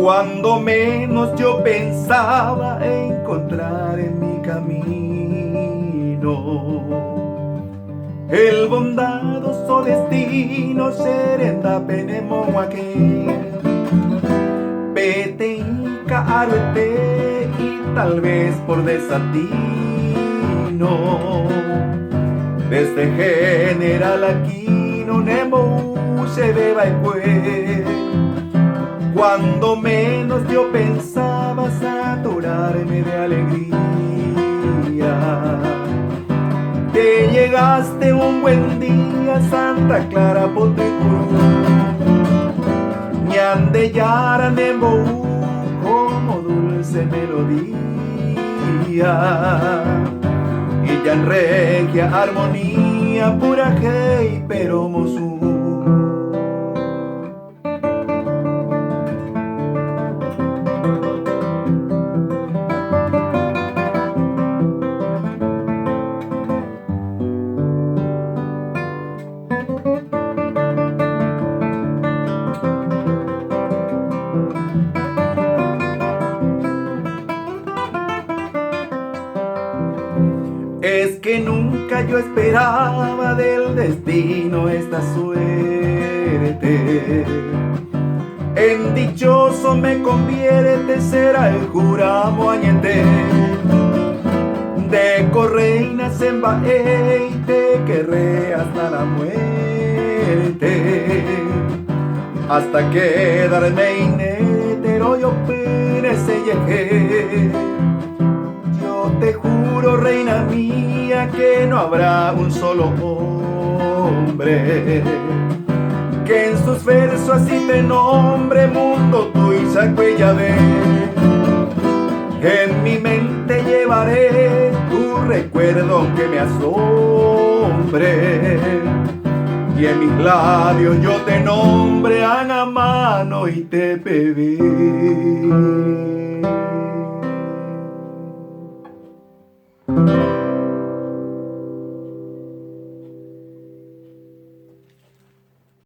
Cuando menos yo pensaba encontrar en mi camino el bondadoso destino serenda penemoaque pete y caruete y tal vez por desatino desde General Aquino Nemo se beba el cue. Cuando menos yo pensaba saturarme de alegría, te llegaste un buen día, Santa Clara Potecurú, ñande yara nembo como dulce melodía, y ya en regia armonía, pura hey, pero mosú. Es que nunca yo esperaba del destino esta suerte. En dichoso me convierte será el juramo añete de correinas en bae y te querré hasta la muerte, hasta quedarme inétero yo perece llegué. Te juro, reina mía, que no habrá un solo hombre que en sus versos así te nombre mundo tú y ve. En mi mente llevaré tu recuerdo que me asombre, y en mis labios yo te nombre a mano y te bebé.